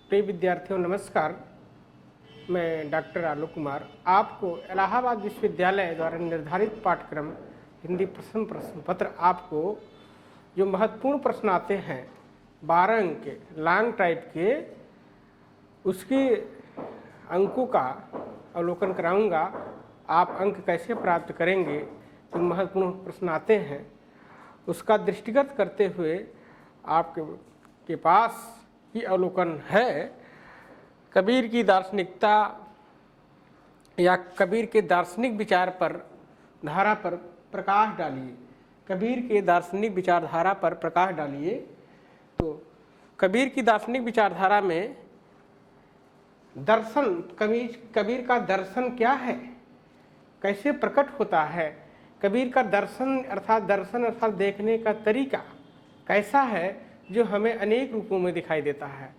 प्रिय विद्यार्थियों नमस्कार। मैं डॉक्टर आलोक कुमार आपको इलाहाबाद विश्वविद्यालय द्वारा निर्धारित पाठ्यक्रम हिंदी प्रश्न पत्र आपको जो महत्वपूर्ण प्रश्न आते हैं 12 अंक के लॉन्ग टाइप के उसके अंकों का अवलोकन कराऊंगा। आप अंक कैसे प्राप्त करेंगे, जो महत्वपूर्ण प्रश्न आते हैं उसका दृष्टिगत करते हुए आपके पास ही अवलोकन है। कबीर की दार्शनिकता या कबीर के दार्शनिक विचार पर धारा पर प्रकाश डालिए। कबीर के दार्शनिक विचारधारा पर प्रकाश डालिए। तो कबीर की दार्शनिक विचारधारा में दर्शन, कबीर का दर्शन क्या है, कैसे प्रकट होता है, कबीर का दर्शन अर्थात देखने का तरीका कैसा है, जो हमें अनेक रूपों में दिखाई देता है।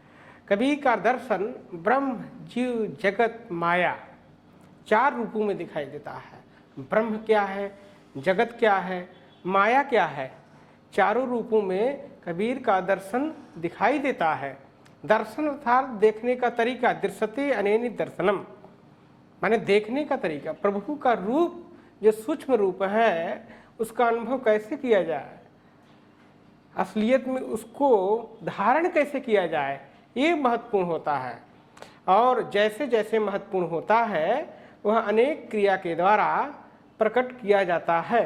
कबीर का दर्शन ब्रह्म, जीव, जगत, माया 4 रूपों में दिखाई देता है। ब्रह्म क्या है, जगत क्या है, माया क्या है, चारों रूपों में कबीर का दर्शन दिखाई देता है। दर्शन अर्थात देखने का तरीका, दृश्यते अनेन दर्शनम, माने देखने का तरीका। प्रभु का रूप जो सूक्ष्म रूप है उसका अनुभव कैसे किया जाए, असलियत में उसको धारण कैसे किया जाए, ये महत्वपूर्ण होता है। और जैसे जैसे महत्वपूर्ण होता है वह अनेक क्रिया के द्वारा प्रकट किया जाता है।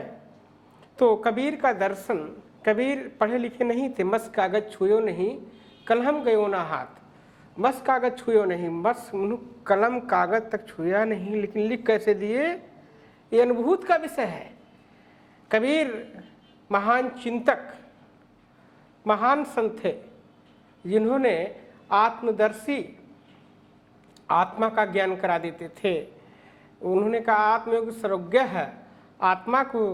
तो कबीर का दर्शन, कबीर पढ़े लिखे नहीं थे। मस कागज छुयो नहीं, कलम गयो ना हाथ। मस कागज छुयो नहीं, मस कलम कागज तक छुया नहीं, लेकिन लिख कैसे दिए, ये अनुभूत का विषय है। कबीर महान चिंतक, महान संत थे जिन्होंने आत्मदर्शी, आत्मा का ज्ञान करा देते थे। उन्होंने कहा आत्मयोग सर्वज्ञ है। आत्मा को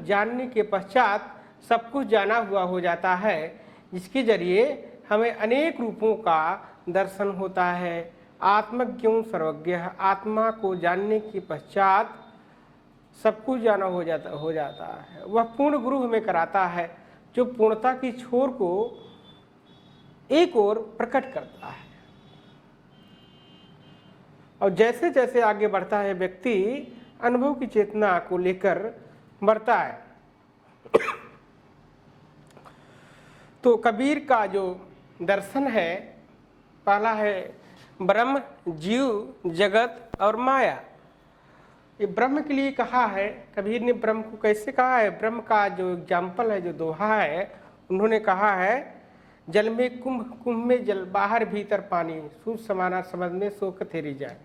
जानने के पश्चात सब कुछ जाना हुआ हो जाता है, जिसके जरिए हमें अनेक रूपों का दर्शन होता है। आत्मज्ञ सर्वज्ञ है, आत्मा को जानने के पश्चात सब कुछ जाना हो जाता है। वह पूर्ण गुरु हमें कराता है, जो पूर्णता की छोर को एक ओर प्रकट करता है। और जैसे जैसे आगे बढ़ता है व्यक्ति अनुभव की चेतना को लेकर बढ़ता है। तो कबीर का जो दर्शन है, पहला है ब्रह्म, जीव, जगत और माया। ये ब्रह्म के लिए कहा है। कबीर ने ब्रह्म को कैसे कहा है, ब्रह्म का जो एग्जाम्पल है, जो दोहा है, उन्होंने कहा है जल में कुंभ, कुंभ में जल, बाहर भीतर पानी, सूझ समाना समझ में सो कथेरी जाए।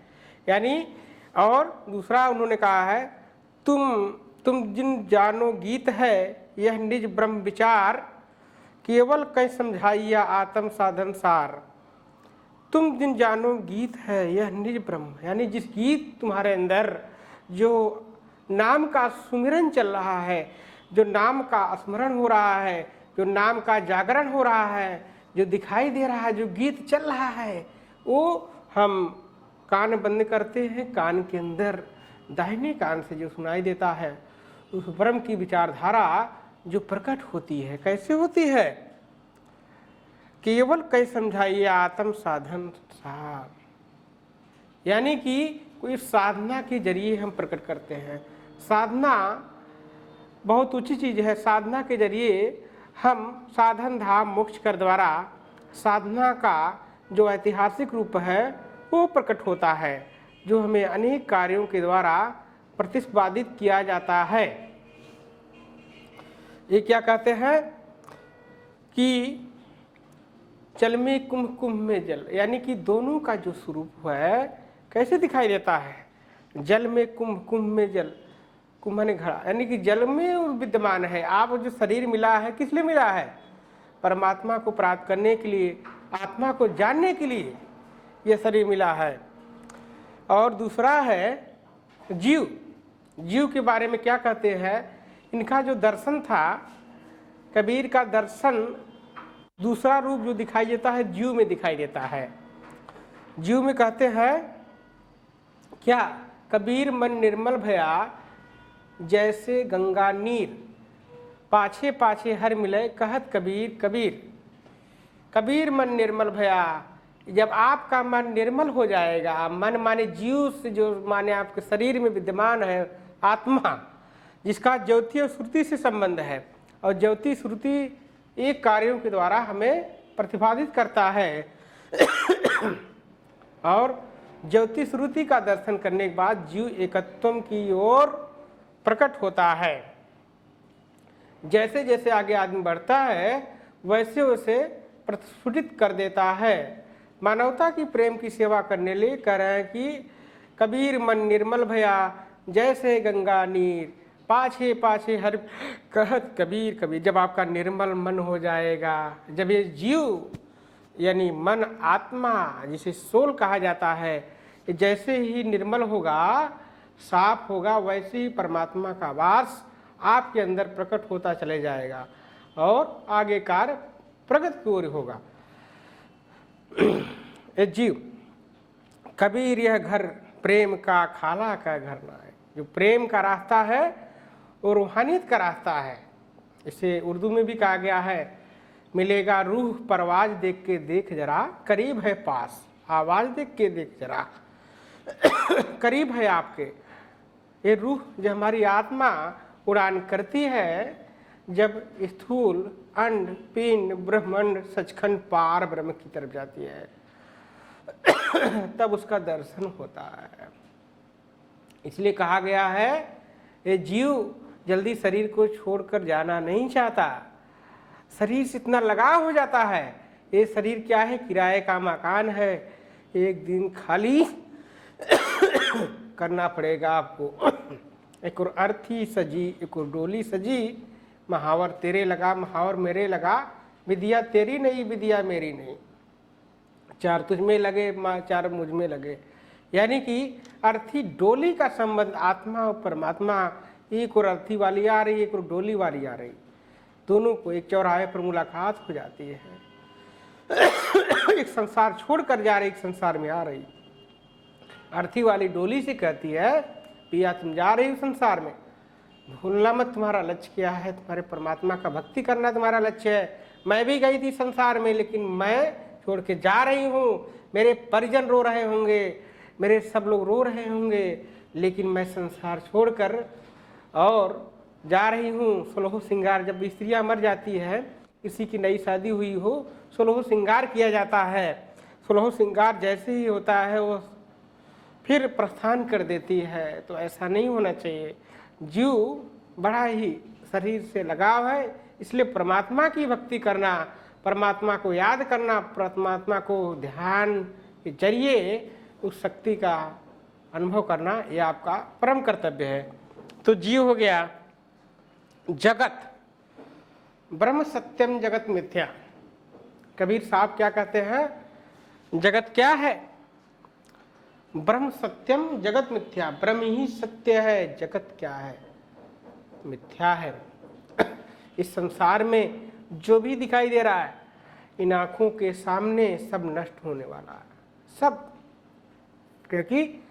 यानी और दूसरा उन्होंने कहा है तुम जिन जानो गीत है यह निज ब्रह्म विचार, केवल कहीं समझाइया आत्म साधन सार। तुम जिन जानो गीत है यह निज ब्रह्म, यानी जिस गीत तुम्हारे अंदर जो नाम का सुमिरन चल रहा है, जो नाम का स्मरण हो रहा है, जो नाम का जागरण हो रहा है, जो दिखाई दे रहा है, जो गीत चल रहा है, वो हम कान बंद करते हैं, कान के अंदर दाहिने कान से जो सुनाई देता है उस ब्रह्म की विचारधारा जो प्रकट होती है, कैसे होती है, केवल कई समझाइए आत्म साधन सार। यानी कि कोई साधना के जरिए हम प्रकट करते हैं। साधना बहुत ऊंची चीज़ है। साधना के जरिए हम साधन धाम मोक्ष कर द्वारा साधना का जो ऐतिहासिक रूप है वो प्रकट होता है, जो हमें अनेक कार्यों के द्वारा प्रतिपादित किया जाता है। ये क्या कहते हैं कि जल में कुंभ, कुंभ में जल, यानी कि दोनों का जो स्वरूप है कैसे दिखाई देता है। जल में कुंभ, कुंभ में जल, कुंभ ने घड़ा, यानी कि जल में विद्यमान है। आप जो शरीर मिला है किस लिए मिला है, परमात्मा को प्राप्त करने के लिए, आत्मा को जानने के लिए यह शरीर मिला है। और दूसरा है जीव। जीव के बारे में क्या कहते हैं, इनका जो दर्शन था, कबीर का दर्शन दूसरा रूप जो दिखाई देता है जीव में दिखाई देता है। जीव में कहते हैं क्या, कबीर मन निर्मल भया जैसे गंगा नीर, पाछे पाछे हर मिले कहत कबीर कबीर। कबीर मन निर्मल भया। जब आपका मन निर्मल हो जाएगा, मन माने जीव से जो माने आपके शरीर में विद्यमान है आत्मा, जिसका ज्योति और श्रुति से संबंध है, और ज्योति श्रुति एक कार्यों के द्वारा हमें प्रतिपादित करता है और ज्योति श्रुति का दर्शन करने के बाद जीव एकत्वम की ओर प्रकट होता है। जैसे जैसे आगे आदमी बढ़ता है वैसे वैसे प्रस्फुटित कर देता है। मानवता की प्रेम की सेवा करने लिए कह रहे हैं कि कबीर मन निर्मल भया जैसे गंगा नीर, पाछे पाछे हर कहत कबीर कबीर। जब आपका निर्मल मन हो जाएगा, जब ये जीव यानी मन आत्मा जिसे सोल कहा जाता है, जैसे ही निर्मल होगा, साफ होगा, वैसे ही परमात्मा का वास आपके अंदर प्रकट होता चले जाएगा और आगे कार्य प्रगति की ओर होगा। ए जीव कबीर यह घर प्रेम का खाला का घर ना है। जो प्रेम का रास्ता है वो रूहानियत का रास्ता है। इसे उर्दू में भी कहा गया है, मिलेगा रूह परवाज देख के देख जरा, करीब है पास, आवाज देख के देख जरा करीब है आपके। ये रूह जो हमारी आत्मा उड़ान करती है, जब स्थूल अंड पिंड ब्रह्मांड सचखंड पार ब्रह्म की तरफ जाती है तब उसका दर्शन होता है। इसलिए कहा गया है ये जीव जल्दी शरीर को छोड़कर जाना नहीं चाहता, शरीर से इतना लगाव हो जाता है। ये शरीर क्या है, किराए का मकान है, एक दिन खाली करना पड़ेगा आपको। एक और अर्थी सजी, एक और डोली सजी, महावर तेरे लगा महावर मेरे लगा, विद्या तेरी नहीं विद्या मेरी नहीं, चार तुझ में लगे चार मुझ में लगे। यानी कि अर्थी डोली का संबंध आत्मा और परमात्मा, एक और अर्थी वाली आ रही, एक और डोली वाली आ रही, दोनों को एक चौराहे पर मुलाकात हो जाती है। एक संसार छोड़कर जा रही, एक संसार में आ रही। अर्थी वाली डोली से कहती है पिया तुम जा रही हो संसार में, भूलना मत तुम्हारा लक्ष्य क्या है, तुम्हारे परमात्मा का भक्ति करना तुम्हारा लक्ष्य है। मैं भी गई थी संसार में, लेकिन मैं छोड़ के जा रही हूँ, मेरे परिजन रो रहे होंगे, मेरे सब लोग रो रहे होंगे, लेकिन मैं संसार छोड़कर और जा रही हूँ। सोलह श्रृंगार, जब स्त्रियाँ मर जाती है, किसी की नई शादी हुई हो, सोलह श्रृंगार किया जाता है। सोलह श्रृंगार जैसे ही होता है वो फिर प्रस्थान कर देती है। तो ऐसा नहीं होना चाहिए। जीव बड़ा ही शरीर से लगाव है, इसलिए परमात्मा की भक्ति करना, परमात्मा को याद करना, परमात्मा को ध्यान के जरिए उस शक्ति का अनुभव करना, ये आपका परम कर्तव्य है। तो जीव हो गया जगत, ब्रह्म सत्यम जगत मिथ्या। कबीर साहब क्या कहते हैं, जगत क्या है, ब्रह्म सत्यम जगत मिथ्या। ब्रह्म ही सत्य है, जगत क्या है, मिथ्या है। इस संसार में जो भी दिखाई दे रहा है, इन आँखों के सामने सब नष्ट होने वाला है, सब, क्योंकि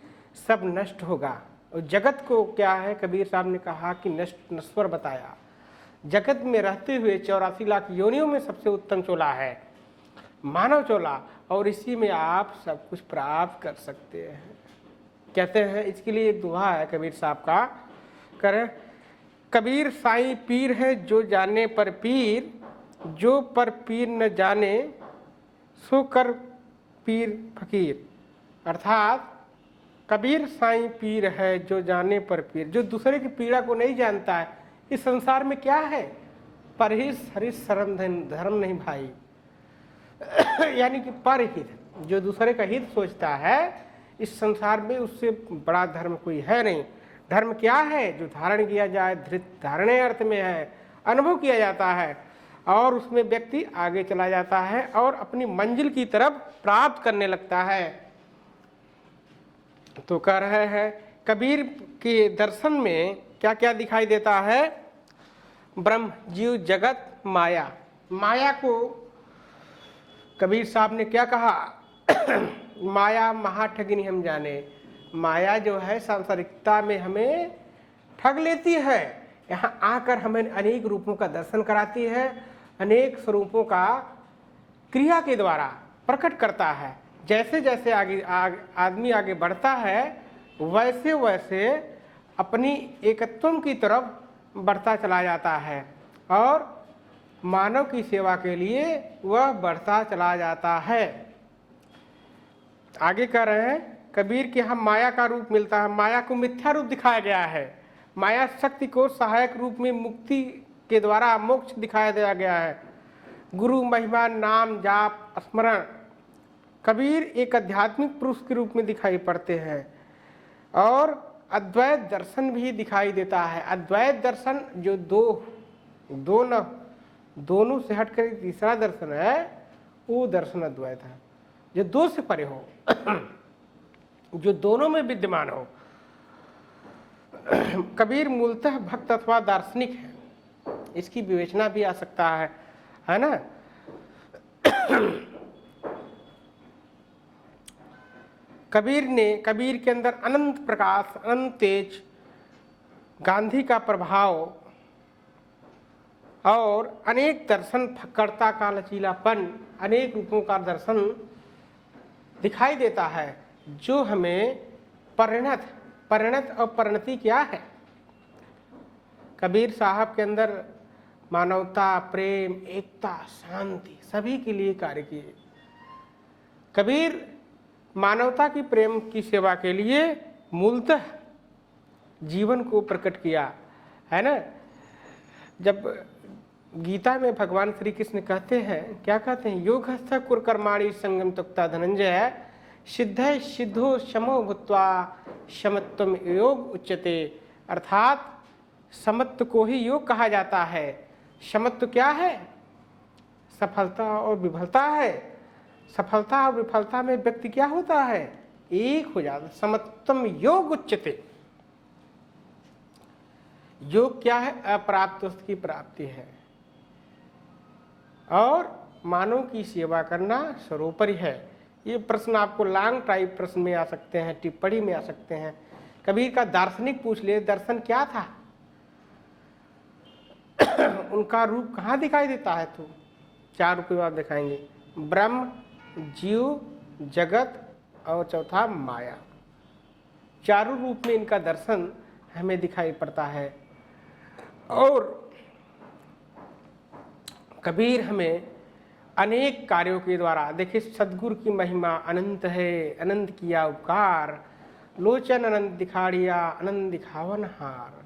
सब नष्ट होगा। और जगत को क्या है, कबीर साहब ने कहा कि नष्ट नश्वर बताया। जगत में रहते हुए 84 लाख योनियों में सबसे उत्तम चोला है मानव चोला, और इसी में आप सब कुछ प्राप्त कर सकते हैं। कहते हैं, इसके लिए एक दुआ है कबीर साहब का, करें, कबीर साईं पीर है जो जाने पर पीर, जो पर पीर न जाने सो कर पीर फकीर। अर्थात कबीर साईं पीर है जो जाने पर पीर, जो दूसरे की पीड़ा को नहीं जानता है। इस संसार में क्या है, परहिस हरिस शरण धर्म नहीं भाई यानी कि परहित, जो दूसरे का हित सोचता है, इस संसार में उससे बड़ा धर्म कोई है नहीं। धर्म क्या है, जो धारण किया जाए, धृत धारणे अर्थ में है, अनुभव किया जाता है और उसमें व्यक्ति आगे चला जाता है और अपनी मंजिल की तरफ प्राप्त करने लगता है। तो कह रहे हैं कबीर के दर्शन में क्या क्या दिखाई देता है, ब्रह्म जीव जगत माया। माया को कबीर साहब ने क्या कहा माया महाठगिनी हम जाने। माया जो है सांसारिकता में हमें ठग लेती है, यहाँ आकर हमें अनेक रूपों का दर्शन कराती है, अनेक स्वरूपों का क्रिया के द्वारा प्रकट करता है। जैसे जैसे आदमी आगे बढ़ता है वैसे वैसे अपनी एकत्व की तरफ बढ़ता चला जाता है और मानव की सेवा के लिए वह बढ़ता चला जाता है। आगे कह रहे हैं कबीर के हम माया का रूप मिलता है, माया को मिथ्या रूप दिखाया गया है, माया शक्ति को सहायक रूप में मुक्ति के द्वारा मोक्ष दिखाया दिया गया है। गुरु महिमा नाम जाप स्मरण कबीर एक आध्यात्मिक पुरुष के रूप में दिखाई पड़ते हैं और अद्वैत दर्शन भी दिखाई देता है। अद्वैत दर्शन जो दोनों से हटकर तीसरा दर्शन है वो दर्शन अद्वैत है, जो दो से परे हो जो दोनों में विद्यमान हो। कबीर मूलतः भक्त अथवा दार्शनिक है, इसकी विवेचना भी आ सकता है ना। कबीर के अंदर अनंत प्रकाश, अनंत तेज, गांधी का प्रभाव और अनेक दर्शन फक्कड़ता का लचीलापन, अनेक रूपों का दर्शन दिखाई देता है जो हमें परिणत और परिणति क्या है। कबीर साहब के अंदर मानवता, प्रेम, एकता, शांति सभी के लिए कार्य किए। कबीर मानवता की प्रेम की सेवा के लिए मूलतः जीवन को प्रकट किया है ना। जब गीता में भगवान श्री कृष्ण कहते हैं, क्या कहते हैं, योगस्थ कुरकर्माणि संगम तुक्ता धनंजय सिद्ध सिद्धो शमो भूत्वा समत्वम योग उच्यते। अर्थात समत्व को ही योग कहा जाता है। समत्व क्या है? सफलता और विफलता है। सफलता और विफलता में व्यक्ति क्या होता है? एक हो जाता। समत्वम योग उच्यते। योग क्या है? अप्राप्त वस्तु की प्राप्ति है और मानव की सेवा करना सर्वोपरि है। ये प्रश्न आपको लॉन्ग टाइप प्रश्न में आ सकते हैं, टिप्पणी में आ सकते हैं। कबीर का दार्शनिक पूछ ले, दर्शन क्या था? उनका रूप कहाँ दिखाई देता है? तो 4 रूप आप दिखाएंगे, ब्रह्म, जीव, जगत और चौथा माया। चारों रूप में इनका दर्शन हमें दिखाई पड़ता है। और कबीर हमें अनेक कार्यों के द्वारा, देखिए सदगुरु की महिमा अनंत है, अनंत किया उपकार, लोचन अनंत दिखाड़िया, अनंत दिखावन हार।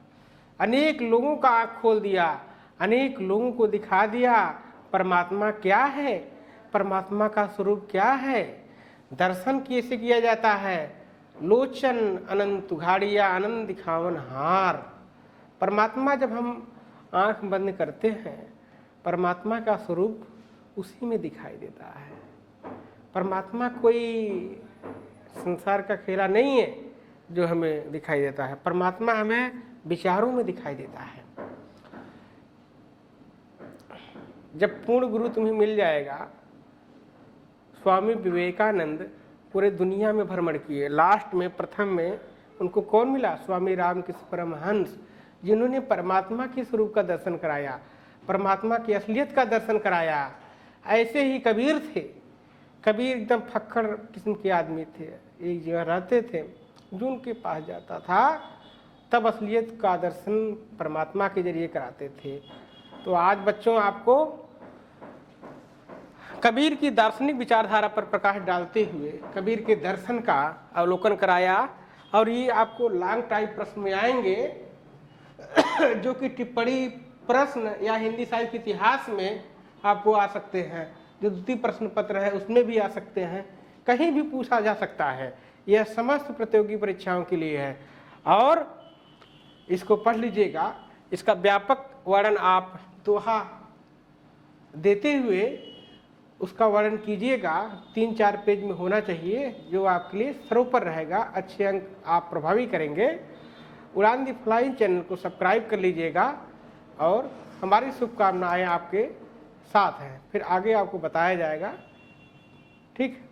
अनेक लोगों का आँख खोल दिया, अनेक लोगों को दिखा दिया परमात्मा क्या है, परमात्मा का स्वरूप क्या है, दर्शन कैसे किया जाता है। लोचन अनंत उघाड़िया, अनंत दिखावन हार। परमात्मा जब हम आँख बंद करते हैं, परमात्मा का स्वरूप उसी में दिखाई देता है। परमात्मा कोई संसार का खेला नहीं है जो हमें दिखाई देता है। परमात्मा हमें विचारों में दिखाई देता है। जब पूर्ण गुरु तुम्हें मिल जाएगा, स्वामी विवेकानंद पूरे दुनिया में भ्रमण किए, लास्ट में प्रथम में उनको कौन मिला? स्वामी रामकृष्ण परमहंस, जिन्होंने परमात्मा के स्वरूप का दर्शन कराया, परमात्मा की असलियत का दर्शन कराया। ऐसे ही कबीर थे। कबीर एकदम फक्कड़ किस्म के आदमी थे, एक जगह रहते थे, जो उनके पास जाता था तब असलियत का दर्शन परमात्मा के जरिए कराते थे। तो आज बच्चों आपको कबीर की दार्शनिक विचारधारा पर प्रकाश डालते हुए कबीर के दर्शन का अवलोकन कराया। और ये आपको लॉन्ग टाइप प्रश्न में आएंगे जो कि टिप्पणी प्रश्न या हिंदी साहित्य इतिहास में आपको आ सकते हैं, जो द्वितीय प्रश्न पत्र है उसमें भी आ सकते हैं, कहीं भी पूछा जा सकता है। यह समस्त प्रतियोगी परीक्षाओं के लिए है और इसको पढ़ लीजिएगा। इसका व्यापक वर्णन आप दोहा देते हुए उसका वर्णन कीजिएगा। 3-4 पेज में होना चाहिए, जो आपके लिए सर्वोपर रहेगा। अच्छे अंक आप प्रभावी करेंगे। उड़ान दी फ्लाइंग चैनल को सब्सक्राइब कर लीजिएगा और हमारी शुभकामनाएं आपके साथ हैं। फिर आगे आपको बताया जाएगा। ठीक।